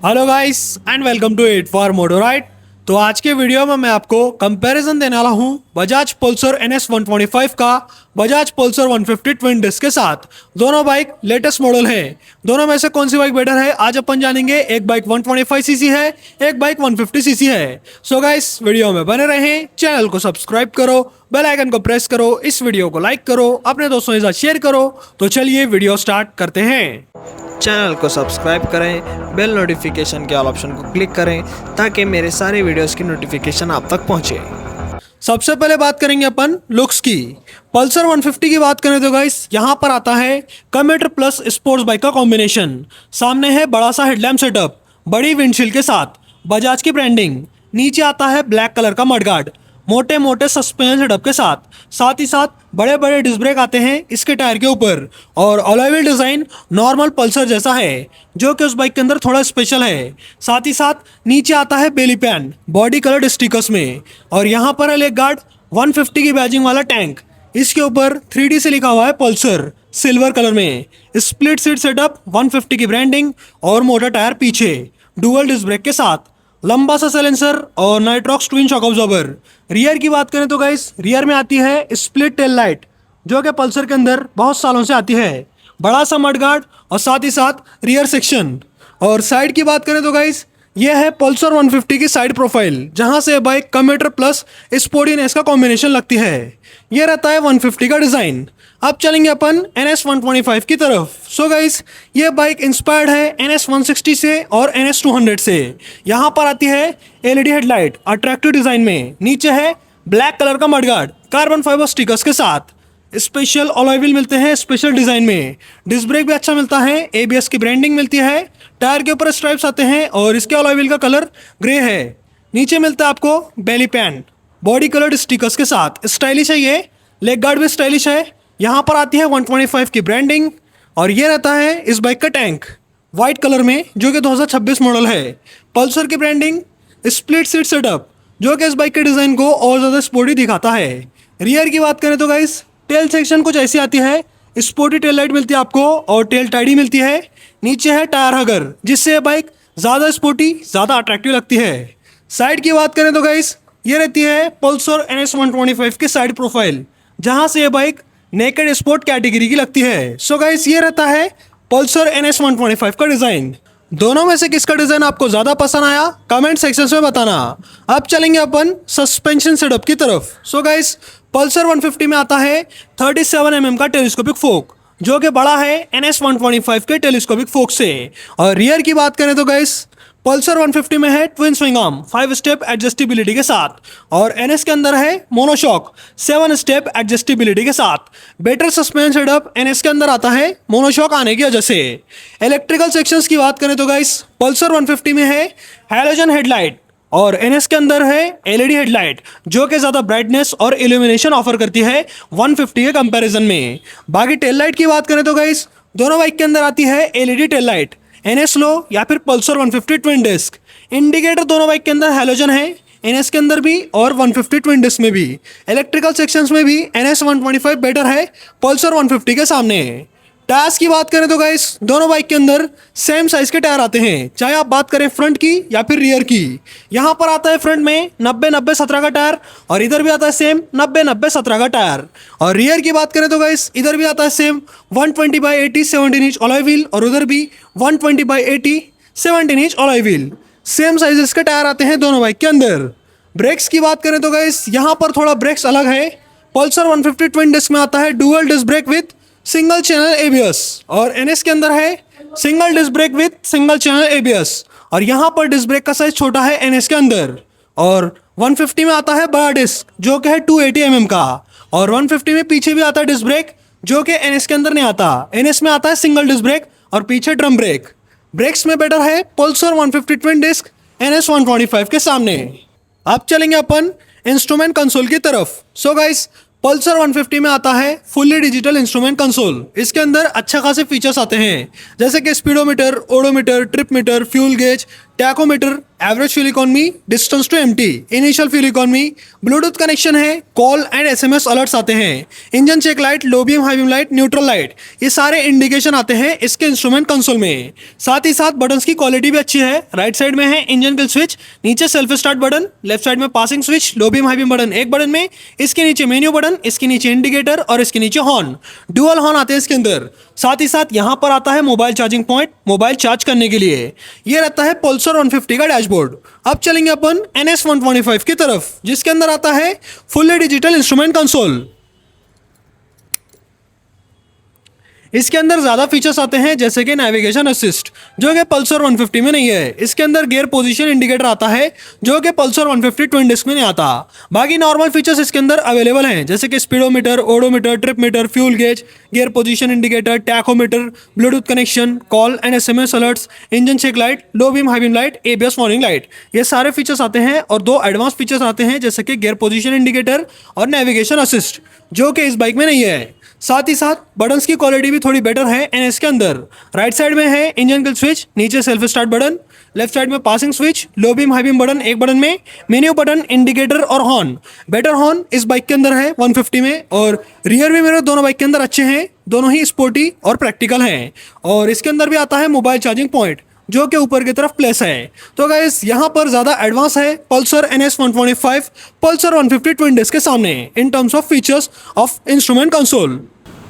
Hello guys and welcome to it for moto ride. तो आज के वीडियो में मैं आपको कंपैरिजन देने वाला हूं बजाज पल्सर NS 125 का बजाज पल्सर 150 ट्विन डिस्क के साथ। दोनों बाइक लेटेस्ट मॉडल है। दोनों में से कौन सी बाइक बेटर है आज अपन जानेंगे। एक बाइक 125 सीसी है, एक बाइक 150 सीसी है। सो गाइस वीडियो में बने रहें, चैनल को सब्सक्राइब करो, बेल आइकन को प्रेस करो, इस वीडियो को लाइक करो, अपने दोस्तों के साथ शेयर करो। तो चलिए वीडियो स्टार्ट करते हैं। चैनल को सब्सक्राइब करें, बेल नोटिफिकेशन के ऑल ऑप्शन को क्लिक करें ताकि मेरे सारे वीडियोस की नोटिफिकेशन आप तक पहुंचे। सबसे पहले बात करेंगे अपन लुक्स की। पल्सर 150 की बात करें तो गाइस यहाँ पर आता है कम्यूटर प्लस स्पोर्ट्स बाइक का कॉम्बिनेशन। सामने है बड़ा सा हेडलैम्प सेटअप, बड़ी विंडशील्ड के साथ, बजाज की ब्रांडिंग। नीचे आता है ब्लैक कलर का मडगार्ड, मोटे मोटे सस्पेंशन सेटअप के साथ ही साथ बड़े बड़े डिस्क ब्रेक आते हैं इसके टायर के ऊपर। और alloy wheel design normal Pulsar जैसा है, जो कि उस बाइक के अंदर थोड़ा स्पेशल है। साथ ही साथ नीचे आता है बेली पैन बॉडी कलर्ड स्टिकर्स में। और यहाँ पर है लेग गार्ड 150 की बैजिंग वाला टैंक। इसके ऊपर 3D से लिखा हुआ है पल्सर सिल्वर कलर में। स्प्लिट सीट सेटअप, 150 की ब्रांडिंग और मोटा टायर पीछे, डुअल डिस्क ब्रेक के साथ, लंबा सा साइलेंसर और Nitrox twin shock absorber. Rear की बात करें तो गाइस रियर में आती है स्प्लिट टेल लाइट, जो कि पल्सर के अंदर बहुत सालों से आती है। बड़ा सा मडगार्ड और साथ ही साथ रियर सेक्शन। और साइड की बात करें तो गाइस यह है पल्सर 150 की साइड प्रोफाइल, जहां से बाइक कम्यूटर प्लस स्पोर्टीनेस का कॉम्बिनेशन लगती है। यह रहता है 150 का डिज़ाइन। अब चलेंगे अपन NS 125 की तरफ। सो गाइस ये बाइक इंस्पायर्ड है NS 160 से और NS 200 से। यहाँ पर आती है LED हेडलाइट अट्रैक्टिव डिज़ाइन में। नीचे है ब्लैक कलर का मडगार्ड कार्बन फाइबर स्टिकर्स के साथ। स्पेशल अलॉय व्हील मिलते हैं स्पेशल डिज़ाइन में। डिस्क ब्रेक भी अच्छा मिलता है, ABS की ब्रांडिंग मिलती है। टायर के ऊपर स्ट्राइप्स आते हैं और इसके अलॉय व्हील का कलर ग्रे है। नीचे मिलता है आपको बेली पैन बॉडी कलर्ड स्टिकर्स के साथ। स्टाइलिश है ये, लेग गार्ड भी स्टाइलिश है। यहाँ पर आती है 125 की ब्रांडिंग। और ये रहता है इस बाइक का टैंक वाइट कलर में, जो कि 2026 मॉडल है। पल्सर की ब्रांडिंग, स्प्लिट सीट सेटअप, जो कि इस बाइक के डिज़ाइन को और ज़्यादा स्पोर्टी दिखाता है। रियर की बात करें तो गाइस टेल सेक्शन कुछ ऐसी आती है। स्पोर्टी टेल लाइट मिलती है आपको और टेल टाइडी मिलती है। नीचे है टायर हगर, जिससे ये बाइक ज़्यादा स्पोर्टी, ज़्यादा अट्रैक्टिव लगती है। साइड की बात करें तो गाइस ये रहती है पल्सर NS 125 की साइड प्रोफाइल, जहाँ से ये बाइक नेकेड स्पोर्ट कैटेगरी की लगती है। सो गाइस ये रहता है पल्सर NS 125 का डिज़ाइन। दोनों में से किसका डिज़ाइन आपको ज़्यादा पसंद आया कमेंट सेक्शन में बताना। अब चलेंगे अपन सस्पेंशन सेटअप की तरफ। सो गाइस पल्सर 150 में आता है 37 mm का टेलीस्कोपिक फोक, जो कि बड़ा है NS 125 के टेलीस्कोपिक फोक से। और रियर की बात करें तो गाइस पल्सर 150 में है ट्विन स्विंग आर्म 5 स्टेप एडजस्टिबिलिटी के साथ। और NS के अंदर है मोनोशॉक 7 स्टेप एडजस्टिबिलिटी के साथ। बेटर सस्पेंशन सेटअप NS के अंदर आता है मोनोशॉक आने की वजह से। इलेक्ट्रिकल सेक्शंस की बात करें तो गाइस पल्सर 150 में है हैलोजन हेडलाइट और NS के अंदर है LED हेडलाइट, जो कि ज़्यादा ब्राइटनेस और इल्यूमिनेशन ऑफर करती है 150 के कंपैरिजन में। बाकी टेल लाइट की बात करें तो गाइस दोनों बाइक के अंदर आती है LED टेल लाइट, NS लो या फिर पल्सर 150 ट्विन डिस्क। इंडिकेटर दोनों बाइक के अंदर हैलोजन है, NS के अंदर भी और 150 ट्विन डिस्क में भी। इलेक्ट्रिकल सेक्शंस में भी NS 125 बेटर है पल्सर 150 के सामने। टायर्स की बात करें तो गाइस दोनों बाइक के अंदर सेम साइज के टायर आते हैं, चाहे आप बात करें फ्रंट की या फिर रियर की। यहाँ पर आता है फ्रंट में 90-90-17 का टायर और इधर भी आता है सेम 90-90-17 का टायर। और रियर की बात करें तो गाइस इधर भी आता है सेम 120/80 17 इंच अलॉय व्हील और उधर भी 120/80 17 inch alloy wheel. Same sizes के टायर आते हैं दोनों बाइक के अंदर। ब्रेक्स की बात करें तो गाइस यहाँ पर थोड़ा ब्रेक्स अलग है। पल्सर 150 ट्विन डिस्क में आता है dual disc brake with single channel ABS और NS के अंदर है single disc brake with single channel ABS। और यहाँ पर डिस्क ब्रेक का साइज छोटा है NS के अंदर। और 150 में आता है बड़ा डिस्क, जो कि है 280 mm का। और 150 में पीछे भी आता है डिस्क ब्रेक, जो कि NS के अंदर नहीं आता। NS में आता है सिंगल डिस्क ब्रेक और पीछे ड्रम ब्रेक। ब्रेक्स में बेटर है पल्सर 150 ट्विन डिस्क NS 125 के सामने। अब चलेंगे अपन इंस्ट्रूमेंट कंसोल की तरफ। सो गाइस पल्सर 150 में आता है फुल्ली डिजिटल इंस्ट्रूमेंट कंसोल। इसके अंदर अच्छा खासे फीचर्स आते हैं, जैसे कि speedometer, odometer, trip meter, fuel gauge, tachometer, average fuel economy, distance to empty, initial fuel economy, Bluetooth connection है, कॉल एंड एसएमएस अलर्ट्स आते हैं, engine check light, low beam, high beam light, neutral light, ये सारे indication आते हैं इसके instrument console में। साथ ही साथ बटन्स की क्वालिटी भी अच्छी है। राइट साइड में है इंजन किल स्विच, नीचे self start button, left side में passing switch, low beam high beam button एक बटन में, इसके नीचे मेन्यू बटन, इसके नीचे इंडिकेटर और इसके नीचे हॉर्न, डुअल हॉर्न आते हैं इसके अंदर। साथ ही साथ यहाँ पर आता है mobile charging point, mobile charge करने के लिए। ये रहता है पल्सर 150 का डैशबोर्ड। अब चलेंगे अपन NS 125 की तरफ, जिसके अंदर आता है फुल्ली डिजिटल इंस्ट्रूमेंट कंसोल। इसके अंदर ज़्यादा फीचर्स आते हैं जैसे कि नेविगेशन असिस्ट, जो कि पल्सर 150 में नहीं है। इसके अंदर गियर पोजीशन इंडिकेटर आता है, जो कि पल्सर 150 ट्विन डिस्क में नहीं आता। बाकी नॉर्मल फीचर्स इसके अंदर अवेलेबल हैं जैसे कि speedometer, odometer, trip meter, fuel gauge, gear position indicator, tachometer, Bluetooth connection, call and SMS alerts, engine check light, low beam high beam light, ABS warning light, ये सारे फीचर्स आते हैं। और 2 एडवांस फीचर्स आते हैं जैसे कि गियर पोजीशन इंडिकेटर और नेविगेशन असिस्ट, जो कि इस बाइक में नहीं है। साथ ही साथ बटन्स की क्वालिटी भी थोड़ी बेटर है NS के अंदर। राइट साइड में है इंजन किल स्विच, नीचे self start button, left side में passing switch, low beam high beam button एक बटन में, मेन्यू बटन, इंडिकेटर और हॉर्न। बेटर हॉर्न इस बाइक के अंदर है 150 में, और रियर भी मेरे दोनों बाइक के अंदर अच्छे हैं, दोनों ही स्पोर्टी और प्रैक्टिकल हैं। और इसके अंदर भी आता है मोबाइल चार्जिंग पॉइंट, जो कि ऊपर की तरफ प्लेस है। तो गाइस यहाँ पर ज़्यादा एडवांस है Pulsar NS 125 Pulsar 150 twin disc के सामने in terms of features of instrument console.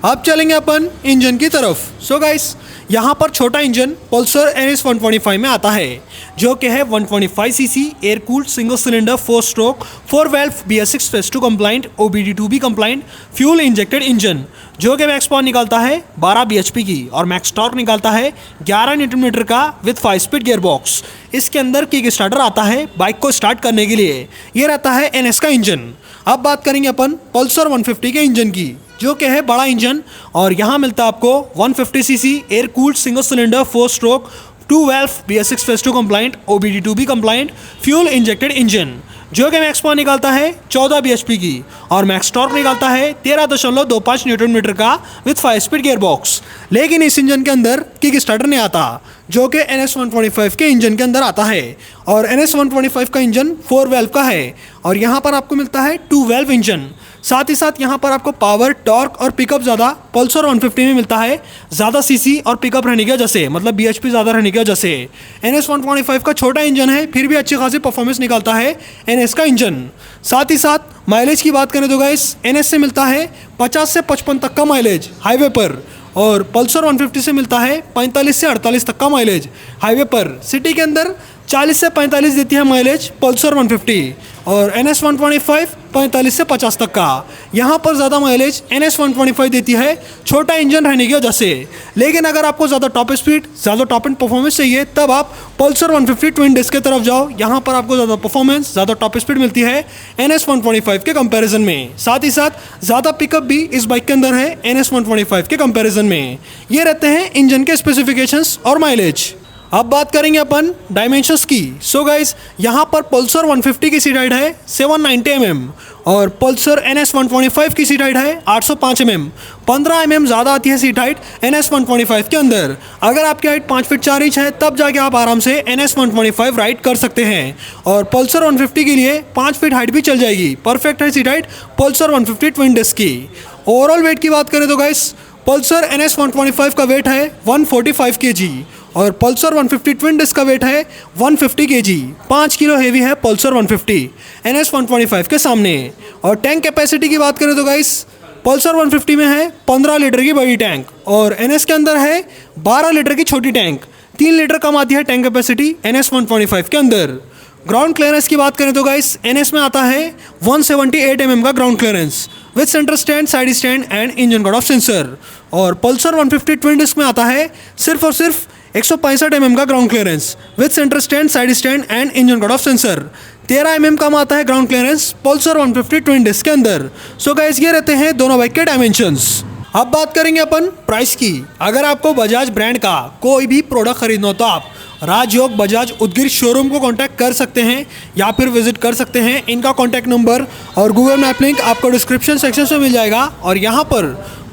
अब चलेंगे अपन इंजन की तरफ। सो गाइस यहाँ पर छोटा इंजन पल्सर NS 125 में आता है, जो कि है 125 cc air cooled single cylinder 4 stroke 4 valve BS6 Phase 2 compliant OBD2B compliant fuel injected engine, जो कि मैक्स पावर निकालता है 12 bhp की और मैक्स टॉर्क निकालता है 11 न्यूटन का विद 5 स्पीड गियर बॉक्स। इसके अंदर किक स्टार्टर आता है बाइक को स्टार्ट करने के लिए। ये रहता है NS का इंजन। अब बात करेंगे अपन पल्सर 150 के इंजन की, जो कि है बड़ा इंजन, और यहाँ मिलता है आपको 150 cc air cooled single cylinder 4 stroke 2 valve BS6 Phase 2 compliant OBD2B compliant fuel injected engine, जो कि मैक्स पावर निकालता है 14 bhp की और मैक्स टॉर्क निकालता है 13.25 न्यूटन मीटर का विद 5 स्पीड गियर बॉक्स। लेकिन इस इंजन के अंदर किक स्टार्टर नहीं आता, जो कि NS 125 के इंजन के अंदर आता है। और NS 125 का इंजन 4 वाल्व का है, और यहाँ पर आपको मिलता है 2 वाल्व इंजन। साथ ही साथ यहाँ पर आपको पावर, टॉर्क और पिकअप ज़्यादा पल्सर 150 में मिलता है, ज़्यादा सीसी और पिकअप रहने की वजह से, मतलब BHP ज़्यादा रहने की वजह से। NS 125 का छोटा इंजन है, फिर भी अच्छी खासी परफॉर्मेंस निकालता है NS का इंजन। साथ ही साथ माइलेज की बात करें तो गाइस NS से मिलता है 50 से 55 तक का माइलेज हाईवे पर, और पल्सर 150 से मिलता है 45 से 48 तक का माइलेज हाईवे पर। सिटी के अंदर 40 से 45 देती है माइलेज पल्सर 150, और NS 125 45 से 50 तक का। यहाँ पर ज़्यादा माइलेज NS 125 देती है छोटा इंजन रहने की वजह से। लेकिन अगर आपको ज़्यादा टॉप स्पीड, ज़्यादा टॉप एंड परफॉर्मेंस चाहिए, तब आप पल्सर 150 ट्विन डिस्क की तरफ जाओ। यहाँ पर आपको ज़्यादा परफॉर्मेंस, ज़्यादा टॉप स्पीड मिलती है NS 125 के कंपैरिजन में। साथ ही साथ ज़्यादा पिकअप भी इस बाइक के अंदर है NS 125 के कंपैरिजन में। ये रहते हैं इंजन के स्पेसिफिकेशंस और माइलेज। अब बात करेंगे अपन डायमेंशंस की। सो गाइस यहाँ पर पल्सर 150 की सीट हाइट है 790 mm, और पल्सर NS 125 की सीट हाइट है 805 mm। 15 mm ज़्यादा आती है सीट हाइट NS 125 के अंदर। अगर आपकी हाइट 5 फीट 4 इंच है, तब जाके आप आराम से NS 125 राइड कर सकते हैं, और पल्सर 150 के लिए 5 फीट हाइट भी चल जाएगी। परफेक्ट है seat height Pulsar 150 twin disc की। ओवरऑल वेट की बात करें तो गाइस पल्सर NS 125 का वेट है 145 kg, और पल्सर 150 ट्विन डिस्क का वेट है 150 kg। 5 किलो हेवी है पल्सर 150 NS 125 के सामने। और टैंक कैपेसिटी की बात करें तो गाइस पल्सर 150 में है 15 लीटर की बड़ी टैंक, और NS के अंदर है 12 लीटर की छोटी टैंक। 3 लीटर कम आती है टैंक कैपेसिटी NS 125 के अंदर। ग्राउंड क्लियरेंस की बात करें तो गाइस NS में आता है 178 mm का ground clearance with centre stand, side stand and engine guard of sensor. और पल्सर 150 ट्विन डिस्क में आता है सिर्फ और सिर्फ 165 mm का ground clearance with centre stand, side stand and engine guard of sensor. 13 mm कम आता है ground clearance Pulsar 150 twin disc के अंदर। सो गाइस ये रहते हैं दोनों बाइक के डायमेंशंस। अब बात करेंगे अपन प्राइस की। अगर आपको बजाज ब्रांड का कोई भी प्रोडक्ट खरीदना हो तो आप राजयोग बजाज उदगीर शोरूम को कांटेक्ट कर सकते हैं, या फिर विजिट कर सकते हैं। इनका कांटेक्ट नंबर और गूगल मैप लिंक आपको डिस्क्रिप्शन सेक्शन में मिल जाएगा। और यहाँ पर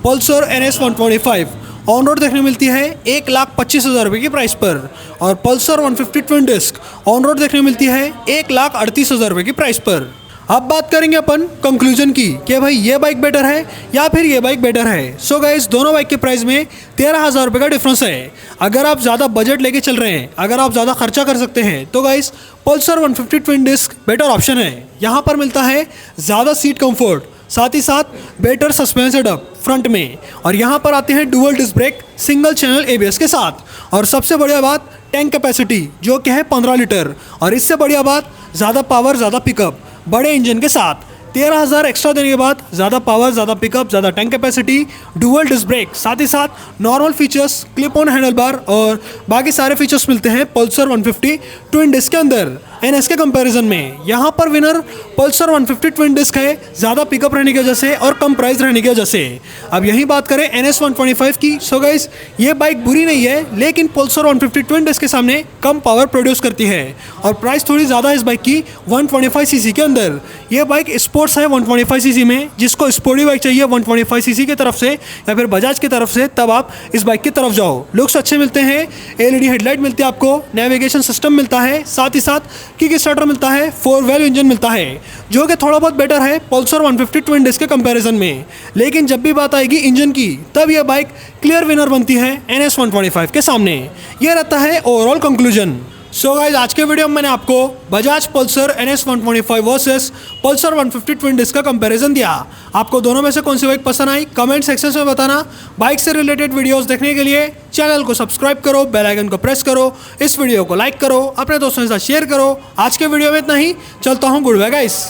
पल्सर NS 125 ऑन रोड देखने मिलती है 1,25,000 रुपये की प्राइस पर, और Pulsar 150 twin disc on road देखने मिलती है 1,38,000 रुपये की प्राइस पर। अब बात करेंगे अपन कंक्लूजन की कि भाई ये बाइक बेटर है या फिर ये बाइक बेटर है। सो गाइस, दोनों बाइक के प्राइस में 13,000 रुपये का डिफरेंस है। अगर आप ज़्यादा बजट लेके चल रहे हैं, अगर आप ज़्यादा खर्चा कर सकते हैं, तो guys Pulsar 150 twin disc better option है। यहाँ पर मिलता है ज़्यादा सीट कंफर्ट, साथ ही साथ बेटर सस्पेंस सेटअप फ्रंट में, और यहाँ पर आते हैं dual disc brake single channel ABS के साथ। और सबसे बढ़िया बात टैंक कैपेसिटी जो कि है 15 लीटर, और इससे बढ़िया बात ज़्यादा पावर ज़्यादा पिकअप बड़े इंजन के साथ। 13,000 एक्स्ट्रा देने के बाद ज़्यादा पावर, ज़्यादा पिकअप, ज़्यादा tank capacity, dual disc brake, साथ ही साथ normal features, clip on handlebar और बाकी सारे फीचर्स मिलते हैं पल्सर 150 ट्विन डिस्क के अंदर NS के कंपैरिजन में। यहाँ पर विनर पल्सर 150 ट्विन डिस्क है, ज़्यादा पिकअप रहने की वजह से और कम प्राइस रहने की वजह से। अब यही बात करें NS 125 की, सो गाइस ये बाइक बुरी नहीं है, लेकिन पल्सर 150 ट्विन डिस्क के सामने कम पावर प्रोड्यूस करती है और प्राइस थोड़ी ज़्यादा है इस बाइक की 125cc के अंदर। ये बाइक स्पोर्ट्स है 125cc में, जिसको स्पोर्टी बाइक चाहिए 125cc की तरफ से या फिर बजाज की तरफ से, तब आप इस बाइक की तरफ जाओ। लुक्स अच्छे मिलते हैं, LED हेडलाइट मिलती है आपको, नेविगेशन सिस्टम मिलता है, साथ ही साथ किक स्टार्टर मिलता है, 4 वैल्व इंजन मिलता है जो कि थोड़ा बहुत बेटर है पल्सर 150 ट्विन डिस्क के कंपैरिजन में। लेकिन जब भी बात आएगी इंजन की, तब यह बाइक क्लियर विनर बनती है NS 125 के सामने। यह रहता है ओवरऑल कंक्लूजन। सो गाइस, आज के वीडियो में मैंने आपको Bajaj Pulsar NS 125 versus Pulsar 150 twin disc का कंपैरिजन दिया। आपको दोनों में से कौन सी बाइक पसंद आई कमेंट सेक्शन में बताना। बाइक से रिलेटेड वीडियोस देखने के लिए चैनल को सब्सक्राइब करो, बेल आइकन को प्रेस करो, इस वीडियो को लाइक करो, अपने दोस्तों के साथ शेयर करो। आज के वीडियो में इतना ही, चलता हूँ, गुड बाय गाइस।